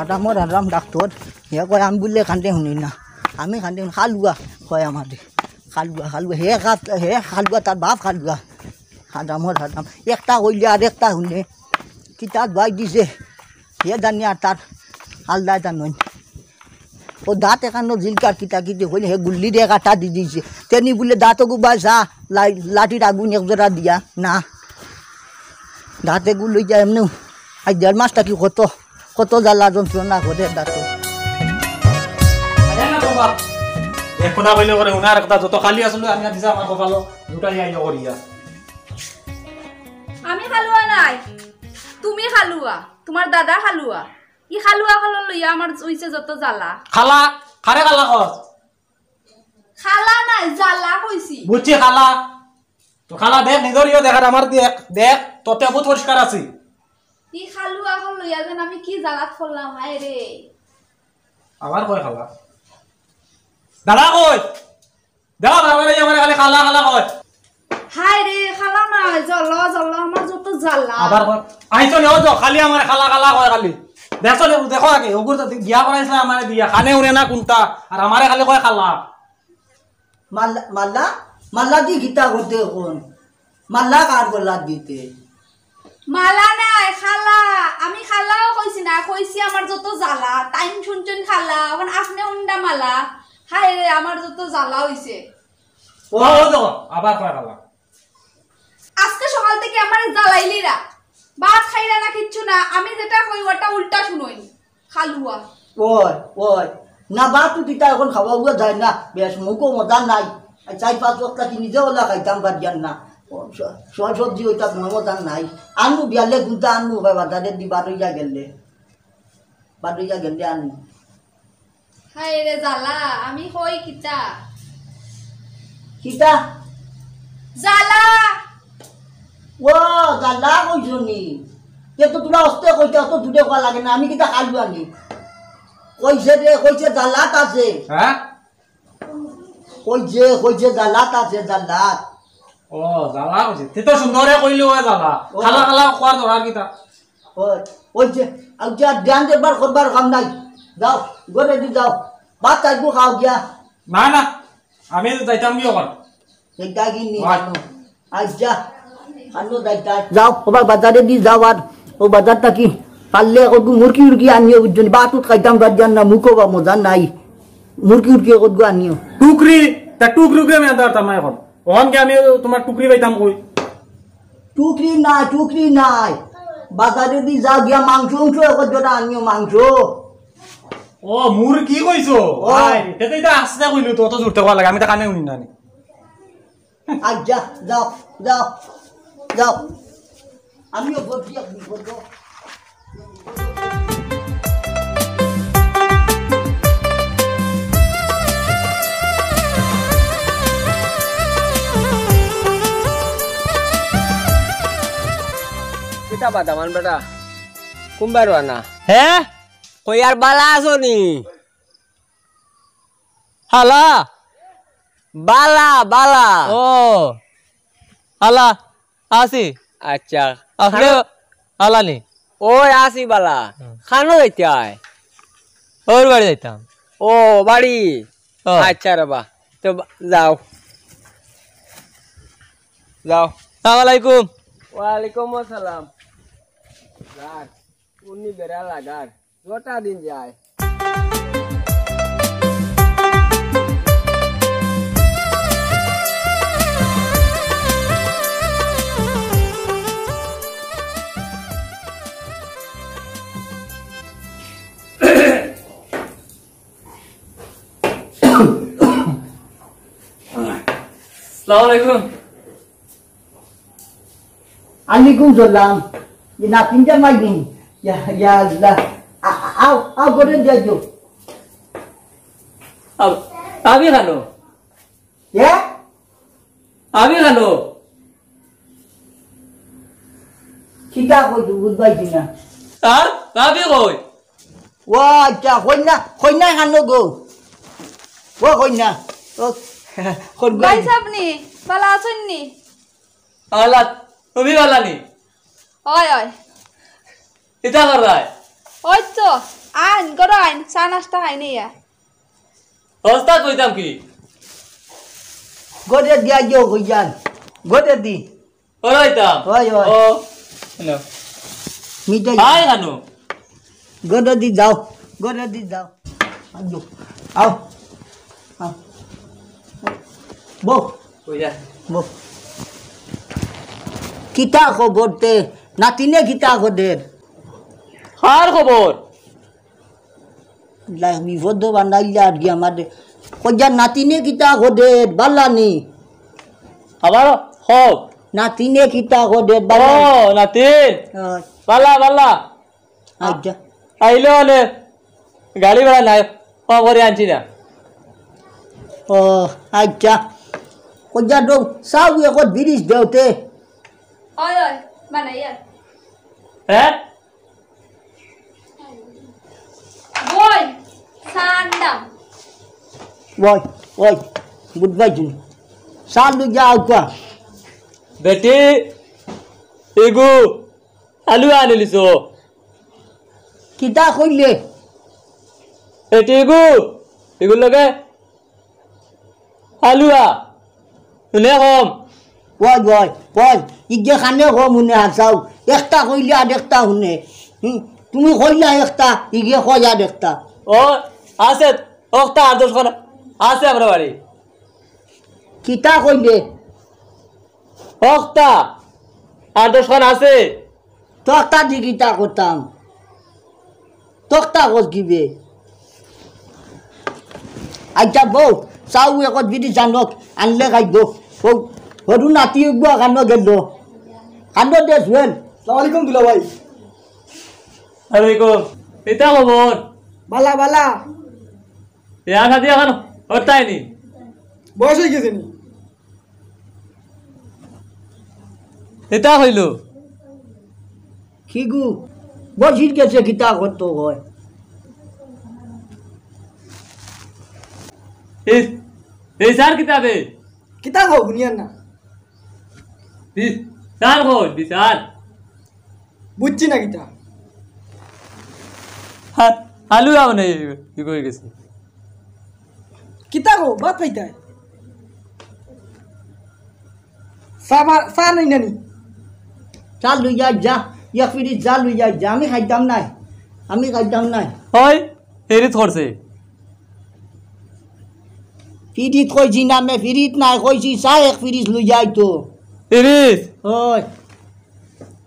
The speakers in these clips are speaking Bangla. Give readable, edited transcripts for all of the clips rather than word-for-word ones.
হারামর হারাম ডাক্তার হে কয় আমি বললে খান্ডে শুনি না আমি খান্ডে খালুয়া কয় আমাদের খালুয়া হে খালুয়া তার বাপ খালুয়া হারামর হারাম একটা কইলে আর একটা শুনে কিতা ভাই দিছে হে জানি আর তার আলদায় জানই ও দাঁত এখানো জিলকার কিতা কিতি হইলে হে গুল্লি দিয়ে কাটা দি দিছে তেনি বলে দাঁতও গুবাই চা লাঠির আগুন একজোড়া দিয়া না দাঁতে গুল লই যায় এমনি আজ 1.5 মাস থাকি কত জ্বালা যন্ত্রণা করে দাঁত এখনা কইলে করে উনার কথা যত খালি আসলে আমি দিছা আমার কপালো দুটাই আইলো করিয়া আমি খালুয়া নাই তুমি খালুয়া তোমার দাদা খালুয়া ই খালুয়া খালো লইয়া আমার হইছে যত জ্বালা খালা খারে খালা কর খালা নাই জ্বালা কইছি বুঝছি খালা তো খালা দেখ নিজরিও দেখার আমার দেখ তোতে বহুত পরিষ্কার আছে ই খালুয়া খালো লইয়া যেন আমি কি জ্বালাত করলাম হায় রে আবার কয় খালা দাদা কই দাদা বাবারে আমার খালি খালা খালা কয় হায় রে খালা নাই জ্বলা আমার যত জ্বালা আবার কয় আইছো নেও তো খালি আমার খালা খালা কয় খালি দেখো আগে ওগুর বিয়া করাইছে আমারে দিয়া খানে উড়ে না কোনটা আর আমারে খালি কয় খালা মাল্লা দি গীতা করতে কোন মাল্লা কার গলা দিতে মালা নাই খালা আমি খালাও কইছি না কইছি আমার যত জ্বালা টাইম শুনছেন খালা এখন আপনি উন্ডা মালা হায় রে আমার যত জ্বালা হইছে ও তো আবার কয় খালা আজকে সকাল থেকে আমার জ্বালাইলিরা ভাত খাইরা না কিচ্ছু না আমি যেটা কই ওটা উল্টা শুনোই খালুয়া ওই না বা তুই দিতা এখন খাওয়া উয়া যায় না বেশ মুখও মজা নাই 4-5 বস্তা কি নিজে ওলা খাইতাম পারিয়ান না সবজি ওইটা মজা নাই আনু বিয়ালে গুঁতা আনু বাজারে দি বারইয়া গেলে আনু হায় রে জ্বালা আমি কই কিতা জ্বালা ও জ্বালা কইছনি এ তো তোরা অস্তে কইতে অত দূরে কোয়া লাগে না আমি কিতা খালু আনি কইছে জ্বালাত আছে হ্যাঁ কইছে জ্বালাত আছে জ্বালাত ও জ্বালা কইছে তে তো সুন্দরে কইলো ওই জ্বালা খালা খালা কোয়ার দরার কিতা কইছে আর যা ধ্যান দেবার করবার কাম নাই যাও ঘরে দি যাও ভাত খাইবো খাও গিয়া না আমি যাইতাম কি ওখান এইটা কি নি আজ যা আনো যাইতা যাও ওবার বাজারে দি যাও আর ও বাজারটা কি পারলে কত মুরগি আনিও বুঝছনি বাতুত খাইতাম বাজার না মুখো বা মজা নাই মুরগি কত আনিও টুকরি আমি আদার তামাই এখন ওখান কে আমি তোমার টুকরি পাইতাম কই টুকরি নাই বাজারে দি যাও গিয়া মাংস কত জোড়া আনিও মাংস ও মুরগি কইছো ভাই তেতে এটা আসতে কইলো তো অত জুরতে কোয়া লাগে আমি তা কানে শুনি না নি আজ যা যাও আমিও বলছি আপনি বলতো kita badaman beda kumbar wana he koyar bala soni hala bala oh hala asi acha afle hala ni oy asi bala khano jaite ay और बाड़ी जाता ओ बाड़ी अच्छा रबा तो जाओ अस्सलाम वालेकुम वालेकुम अस्सलाम यार उन्नी बेरा लागार छोटा दिन जाए Assalamualaikum. Waalaikumsalam. Ye nak pinjam lagi. Ya Allah. Au goren dia jo. Abi khano. Ya? Abi khano. Kita koi dulu baik na. Abi koi. Wah, cha khoi na hano go. Wah khoi na. ভাই সাবনি ভালো আছেন নি আলা তুমি ভালো নি ওই এটা কর রায় ওই তো আইন করো আইন চা নাস্তা খাই নি ওস্তাদ কইতাম কি গড়ে দিয়া গিয়ে কইয়ান গড়ে দি ওরাইতাম ওই ওই ও হ্যালো মিটাই আই খানো গড়ে দি যাও গড়ে দি যাও আজো আও আও বো কইয়া বো কিতা খবর তে নাতিনে কিতা খবর আর খবর লাই বিপদ বানাইলা আর কি আমাদের কইয়া নাতিনে কিতা খবর বালানি আবার হব নাতিনে কিতা খবর ও বালানি নাতিন বালা বালা আচ্ছা আইলো নে গাড়ি ভাড়া নাই করে আনছি না ও আচ্ছা কইয়া তো সাউ একত বিরিশ দেওতে ওই ওই বানাই আর হ্যাঁ বই সান্ডাম ওই ওই বুঝবাই তুমি সালু যাও কা বেটি এগু আলু আনিলিছো কিতা কইলে এটি এগু এগুলো লগে আলুয়া শুনে কম ওই ওই ওই ইগে খানে গো মুনে হাসাও একটা কইলে আর একটা শুনে তুমি কইলা একটা ইগে কয়া একটা ও আছে ওটা আদর্শ খানা আছে আমরা বাড়ি কিতা কইলে ওটা আদর্শ খানা আছে তক্তা দি কিতা করতাম তক্তা কর কিবে আচ্ছা বউ চাউ একত বিধি জানক আনলে খাইব বউ সরু নাতি উঠব কান্দ গেল কান্দ দে জুয়েল সালামালাইকুম দুলা ভাই আলাইকুম এটা খবর বালা বালা ইয়া খাদি এখন ওটাই নি বয়স হয়ে গেছে নি এটা হইল খিগু বসির গেছে কিতা করতো হয় এই স্যার কিতাবে কিতা খাও বুনিয়ার না স্যার কই বিশাল বুঝছি না কিতা আলু আও নেই কি কই গেছে কিতা খাও বাদ পাইতাই চা নাই নানি চাল লই যা এক ফিরিজ যা লই যা আমি খাইতাম নাই আমি খাইতাম নাই হয় হেরিত করছে ফিরিত কইছি না মে ফিরিত নাই কইছি চা এক ফিরিজ লই যাই তো হেরিস ওই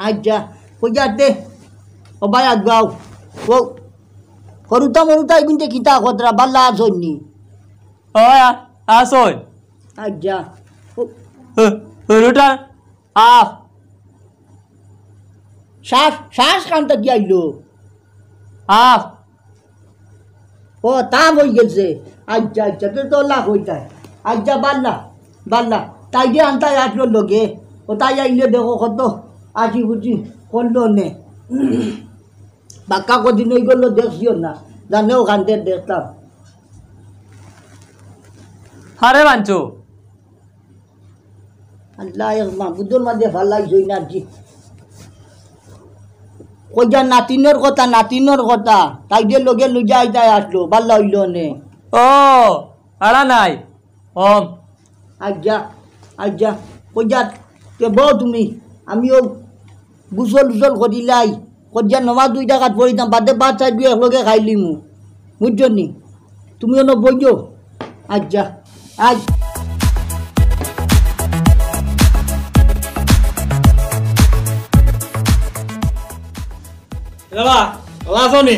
আচ্ছা কইয়া দে ও ভাই আগাও ও করুতা মরুতা কিন্তু কিতা কতরা বাল্লা আছনি ও আসোন আচ্ছা রুটা আফ শ্বাস শ্বাস কামটা কি আইলো আফ ও তা হয়ে গেছে আচ্ছা আচ্ছা তো লাখ হইতাই আচ্ছা বাল্লা বাল্লা তাই দিয়ে আনতাই আসলো লগে ও তাই আইলে দেখো কত আসি বুঝি করলো নে বাক্কা কদিন হয়ে গেলো দেখছিও না জানে ওখান থেকে দেখতাম হারে বাঞ্চো আল্লাহ মাহবুদুর মাঝে ভাল লাগছই না জি কইয়া নাতিনের কথা তাই দিয়ে লগে লইয়া আইতাই আসলো বাল্লা হইল নে ও আড়া নাই ওম আজ্জা আজ্জা কইয়া তে বউ তুমি আমিও গুসল উসল করিলাই কইয়া নমা 2 টাকাত পড়িতাম বাদে ভাত চাই দিয়ে একলগে খাইলিমু বুঝছো নি তুমিও ন বইও আজ্জা আজ বাবা বাবা আসনি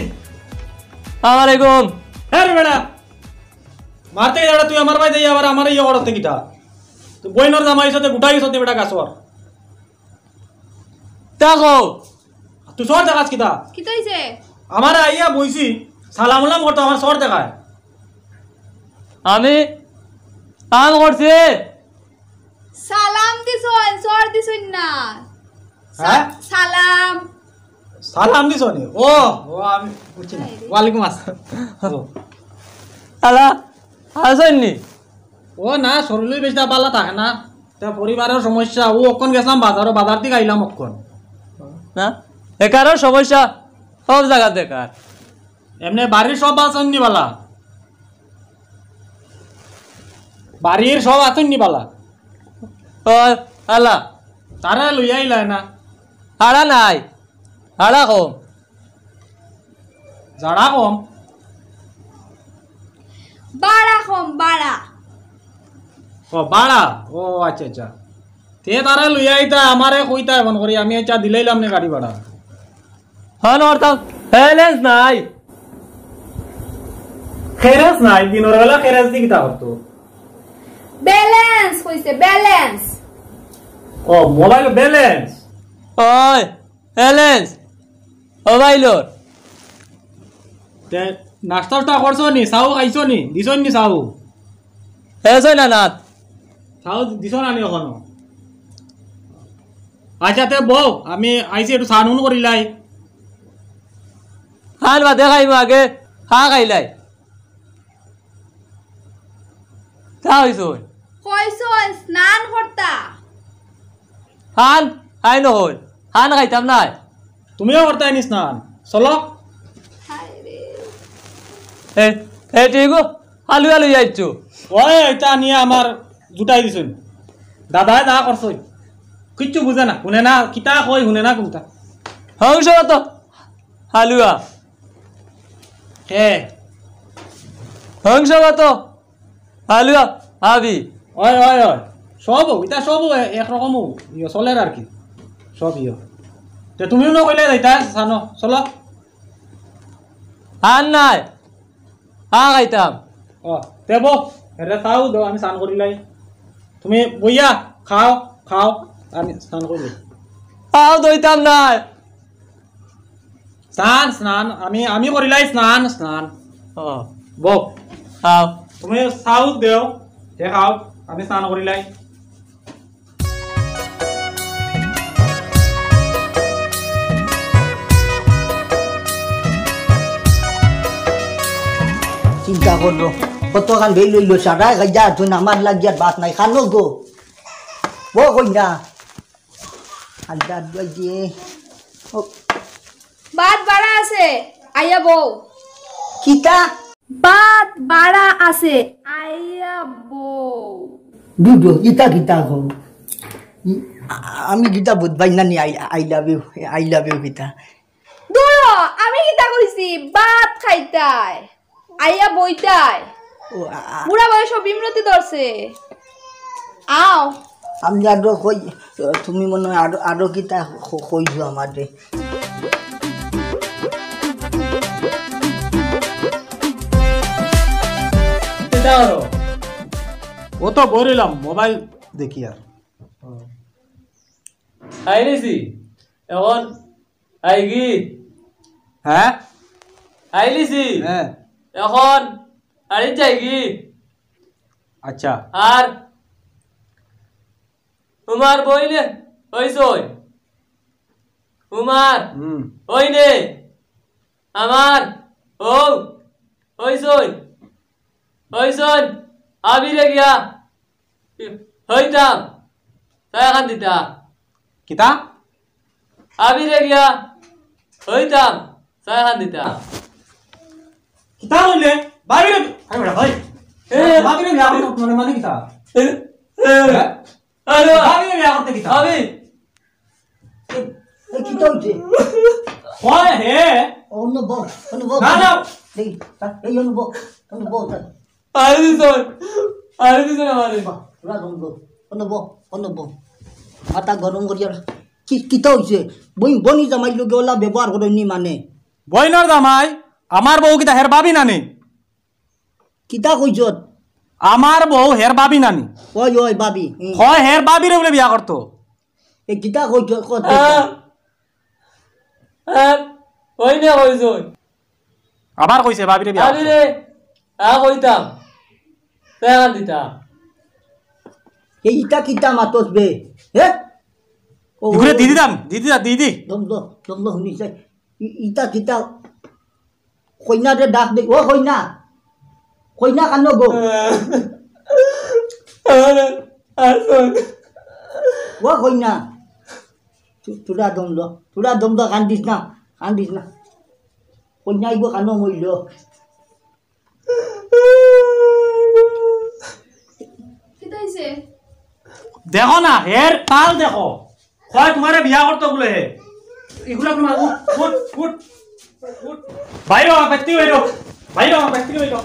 আসসালামাইকুম হ্যাঁ রে বেটা মারতে গেলে তুই আমার ভাই দিয়ে আবার আমার ইয়ে করতে কিটা তুই বইনর জামাই সাথে গুটাই সাথে বেটা গাছর দেখো তুই সর দেখাস কিটা কি তৈছে আমার আইয়া বইছি সালাম উলাম করতো আমার সর দেখায় আমি কাম করছি সালাম দিছুন সর দিছুন না হ্যাঁ সালাম সালাম দিছ নি ও ও আমি বুঝছি না ওয়ালাইকুম আসসালাম আলা আসেননি ও না শরীর বেশি পাল্লা থাকে না তা পরিবারের সমস্যা ও অক্ষণ গেছিলাম বাজার থেকে আইলাম অক্ষণ না একারও সমস্যা সব জায়গা দেখার এমনি বাড়ির সব আছেন নি বালা? বাড়ির সব আছেন নি বালা? ও আলা তারা লইয়া আইলা না? হাড়া নাই, হাড়া কম। জাড়া কম? বাড়া কম বাড়া। ও বাড়া, ও আচ্ছা আচ্ছা। তে তারা লইয়া আইতা আমারে কইতা এমন করি, আমি আচ্ছা দিলাইলাম না গাড়ি ভাড়া। হন অর্থাৎ ব্যালেন্স নাই। খেরাস নাই, দিনের বেলা খেরাস দি কিতা করতো? ব্যালেন্স কইছে ব্যালেন্স। ও মোবাইল ব্যালেন্স? ওই ব্যালেন্স ও বাইলোর তে নাস্তা করছো নি? চাও খাইছো নি? দিছ নি চাও? এসই না নাত চাও দিছ না নি এখনো? আচ্ছা তে বউ, আমি আইছি একটু সানুন করিলাই। খান ভাতে খাইব আগে, খা খাইলাই তা হইছ কইছো স্নান করতা। খান খাই নহল, খান খাইতাম নাই। তুমিও করতে আইনিস স্নান, চলো। হায় রে। এ ঠিক আলু আলু যাইছো। ওই এটা নিয়ে আমার জুটাই দিছুন। দাদাই দা করছই, কিচ্ছু বুঝে না, শুনে না কিতা কই, শুনে না কোনটা। হংস তো হালুয়া হে হংস তো হালুয়া ভাবি। ওই ওই ওই সব এটা সব একরকম ইয়ে চলের আর কি, সব ইয়ে। তে তুমিও নকইলে যাইতা সানো, চলো। খান নাই, খা খাইতাম। ও তে বউ, এটা চাও দাও, আমি স্নান করিলাই। তুমি বইয়া খাও খাও, আমি স্নান করি। খাও দইতাম নাই। স্নান স্নান আমি করিলাই স্নান স্নান। ও বউ খাও। তুমি চাও দেও, হে খাও, আমি স্নান করিলাই। চিন্তা করলো কতখান ভেই লইলো, সারা গাইজা তুই আমার লাগিয়ার বাত নাই, খানো গো বো কই না আড্ডা বাজিয়ে। বাত বাড়া আছে আইয়া বউ। কিতা বাত বাড়া আছে আইয়া বউ। দুটো কিতা কিতা গো, আমি কিতা বুঝবাই না নি আই লাভ ইউ কিতা। দূর আমি কিতা কইছি, বাত খাইতাই আইয়া বইতাই। ও বুড়া বয়স বিমরতি ধরছে। আও আমি আরো কই, তুমি মনে হয় আরো কিতা কইছো আমাদের। ও তো বলিলাম মোবাইল দেখি আর। আইলিছি এখন আইগি। হ্যাঁ আইলিছি হ্যাঁ এখন আড়ি যাইগি। আচ্ছা আর তোমার বইলে হইছই তোমার হইনে আমার ও হইছই হইছই আবিরে গিয়া হইতাম তাই এখন দিতা। কিতা আবিরে গিয়া হইতাম তাই এখন দিতা। কিতা বললে ভাবিরে ভাই ভাবিরে বিয়া করতে মানে মানে কিতা আরে ভাবিরে বিয়া করতে কিতা আবি কিতা হইছে হয় হে অন্য বউ না না এই এই অন্য বউ আরে দিছই আমারে। অন্য বউ মাথা গরম করিয়া কিতা হইছে, বনি জামাই লোকে ওলা ব্যবহার করেনি মানে। বইনর জামাই আমার বউ কিতা হের বাবি নানি? কিতা কইছ? আমার বউ হের বাবি নানি। ওই ওই বাবি হয় হের বাবিরে বলে বিয়া করতো। এই কিতা কইছ? হইনে হইছই আবার কইছে বাবিরে বিয়া করতো। আবিরে হইতাম তাই এখন দিতা। এই ইটা কিতা মাতস বে হে ঘুরে দিদি দাম দিদি দমদো শুনিছে ইটা কিতা কইনা রে ডাক দে। ও কইনা কান্ন গো ও কইনা তুরা দমদো কান্দিস না কন্যা আইব কানো মইল কি হইছে দেখো না হের তাল দেখো কয় তোমারে বিয়া করতে বলে হে এগুলা তোমার উঠ উঠ উঠ বাইরে ব্যক্তি বাইরে বাইরে ব্যক্তি বাইরে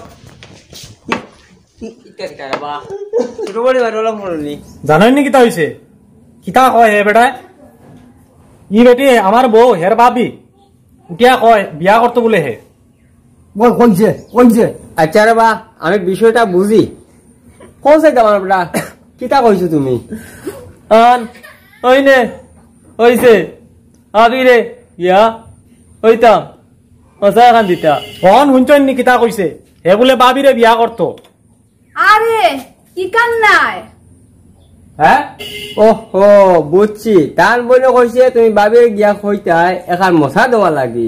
ছোট বড়ি বাড়ি মরলি জানোই নি কিতা হইছে কিতা কয় হে বেটা ই বেটি আমার বউ হের ভাবি উঠিয়া কয় বিয়া করতে বলে হে বল কইছে কইছে আচ্ছা রে বা আমি বিষয়টা বুঝি কোন সাইড আমার বেটা কিতা কইছো তুমি আন ওই নে হইছে আবি রে ইয়া হইতাম মজা খান দিতা কন শুনছেন নি কিতা কইছে হে বলে ভাবিরে বিয়া করতো আরে ইকান নাই হ্যাঁ ওহো বুঝছি তার বলে কইছে তুমি বাবে গিয়া কইতাই এখন মশা দেওয়া লাগি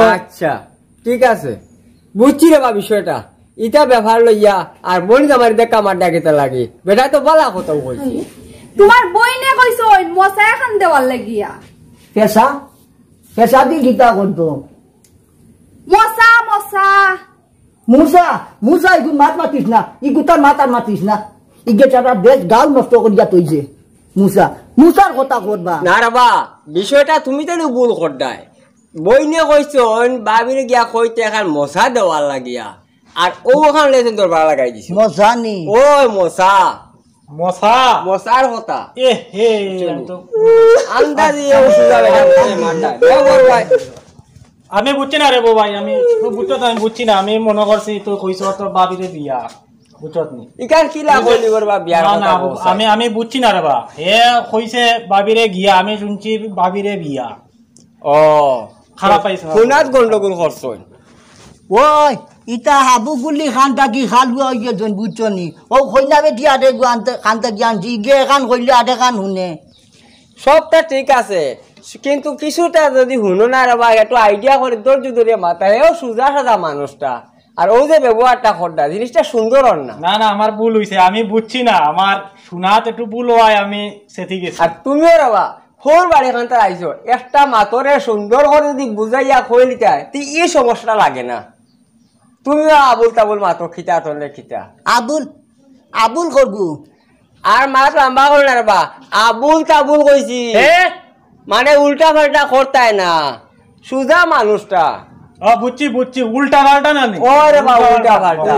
আচ্ছা ঠিক আছে বুঝছি রে বা বিষয়টা ইটা ব্যাপার লইয়া আর বলি আমার দেখা আমার ডাকিতে লাগে বেটা তো বলা কথা কইছি তোমার বইনে কইছো মশা এখন দেওয়ার লাগিয়া পেশা পেশা দি গীতা করতো মশা মশা মুসা মুসা ইগু মাত মাতিস না ইগু তার মাতার মাতিস না ইগে চারা দেশ গাল নষ্ট করিয়া তৈছে মুসা মুসার কথা করবা না রে বা বিষয়টা তুমি তো ভুল করদাই বইনে কইছো বাবিরে গিয়া কইতে এখন মশা দেওয়ার লাগিয়া আর ও ওখান লেছেন তোর ভাড়া লাগাই দিছে মজানি ওই মশা মশা মশার কথা এ হে আন্দাজি ওষুধা বেটা মারটা দেবর ভাই আমি বুঝছি না রে বউ ভাই আমি বুঝছি না আমি মনে করছি তুই কইছ তোর বাবিরে বিয়া বুঝছত নি ইকান কি লাভ হইলি করবা বিয়ার কথা আমি বুঝছি না রে বা হে কইছে বাবিরে গিয়া আমি শুনছি বাবিরে বিয়া ও খারাপ পাইছ কোনাত গন্ডগোল করছই ওই ইটা হাবু গুলি খানটা কি খালুয়া হইয়া জন বুঝছনি ও কইনাবে দিয়া দে আনতে খানটা জ্ঞানছি ইগে এখান কইলে আধে খান শুনে সবটা ঠিক আছে কিন্তু কিছুটা যদি শুনো না রে বা একটু আইডিয়া করে ধৈর্য ধরে মাথা এও সুজা সাদা মানুষটা আর ও যে ব্যবহারটা করটা জিনিসটা সুন্দর না না না আমার ভুল হইছে আমি বুঝছি না আমার শোনাত একটু ভুল হয় আমি সেটি গেছি আর তুমিও রে বা ফোর বাড়ি খান তার আইছো একটা মাতরে সুন্দর করে যদি বুঝাইয়া কইলি তাই এই সমস্যাটা লাগে না তুমিও আবুল তাবুল মাতো খিতা তোলে খিতা আবুল আবুল করবু আর মাছ লম্বা করে না রে বা আবুল তাবুল কইছি মানে উল্টা পাল্টা করতাই না সুজা মানুষটা বুঝছি উল্টা পাল্টা না নি ওরে বা উল্টা পাল্টা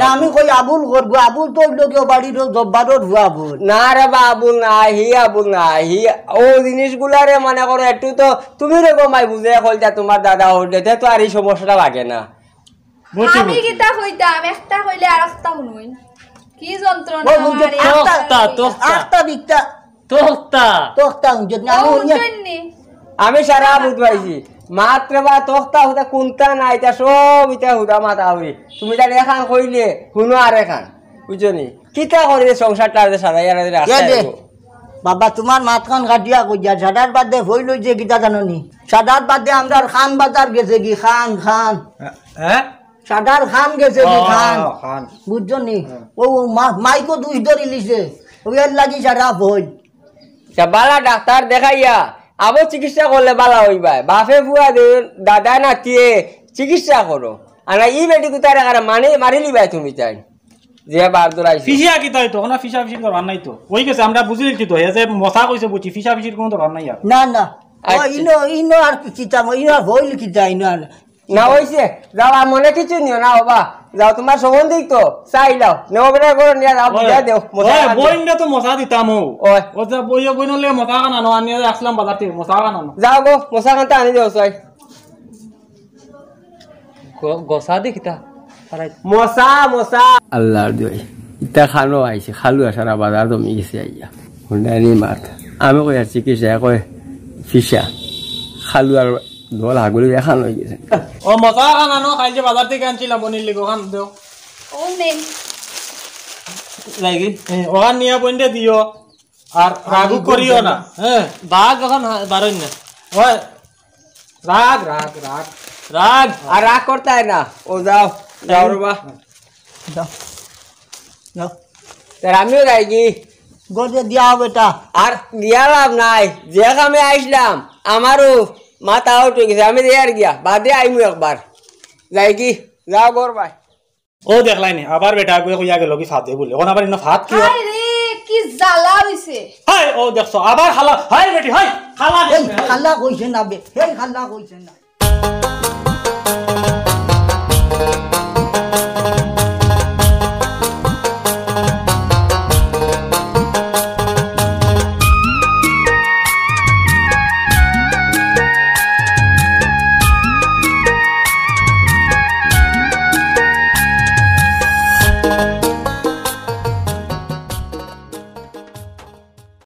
না আমি কই আবুল করবো আবুল তো লোক বাড়ির জব্বারও ভুয়া আবুল না রে বা আবুল না আবুল না ও জিনিসগুলা রে মনে করো একটু তো তুমি রে মাই বুঝে কইতা তোমার দাদা হইলে তো আর এই সমস্যাটা লাগে না আমি কিতা কইতাম একটা কইলে আর একটা শুনুই কি যন্ত্রণা ও বুঝছো আস্তা বিকটা তোক্তা যদি আমি আমি সারা বুঝ পাইছি মাত্র বা তোক্তা হুদা কোনটা না এটা সব এটা হুদা মাথা হই তুমি তার এখান কইলে শুনো আর এখান বুঝনি কিতা করে সংসারটা সারাই আর বাবা তোমার মাথখান কাটিয়া কইয়া সাদার বাদে হইল যে গীতা জাননি সাদার বাদে আমরা খান বাজার গেছে কি খান খান হ্যাঁ সাদার খান গেছে কি খান বুঝছো নি ও মাইকো দুই ধরে লিছে ওই লাগি সারা ভয় বালা ডাক্তার দেখাইয়া আবার চিকিৎসা করলে বালা হইবা বাপে বুয়া দাদা নাতিয়ে চিকিৎসা করো আর ই বেটি কুতারে মানে মারি লিবাই তুমি চাই যে বার দরাই ফিসিয়া কি তাই তো না ফিসা ফিসির দরকার নাই তো ওই গেছে আমরা বুঝি লিখছি তো যে মশা কইছে বুঝি ফিসা ফিসির কোনো দরকার নাই আর না না ও ইনো ইনো আর কিতা ইনো ভয় লিখিতা ইনো না হইছে যাও আর মনে কিছু নিও না বাবা যাও তোমার সম্বন্ধিক তো চাই লাও নেও বেটা করে নিয়ে যাও বুঝা দেও বইনটা তো মশা দিতাম ওই ও যে বই নলে মশা কানা নো আনিয়ে আসলাম বাজার থেকে মশা কানা নো যাও গো মশা কানটা আনি দেও চাই গসা দেখিতা মশা মশা আল্লাহর দই ইটা খানো আইছে খালু সারা বাজার জমি গেছে আইয়া হুন্ডানি মাত আমি কই আর চিকিৎসা কই ফিসা খালু আর দল আগুলি এখন হয়ে গেছে ও মশা কানা নো খাই যে বাজার থেকে আনছিলাম বনির লিগো খান দেও ও নেই লাগি ওখান নিয়ে বইনটা দিও আর রাগু করিও না হ্যাঁ বাঘ এখন বারই না ওই রাগ রাগ রাগ রাগ আর রাগ করতে হয় না ও যাও যাও রে বা যাও যাও তার আমিও যাই কি গজে দিয়া বেটা আর দিয়া লাভ নাই যে কামে আইসলাম আমারও মাথা আউট হয়ে গেছে আমি আর গিয়া বাদে আইমু একবার যাই কি যাও গর ভাই ও দেখলাই নি আবার বেটা কই কইয়া গেল কি ফাদে বলে এখন আবার ইনো ফাদ কি হাই রে কি জ্বালা হইছে হাই ও দেখছো আবার খালা হাই বেটি হাই খালা এই খাল্লা কইছে না বে এই খাল্লা কইছে না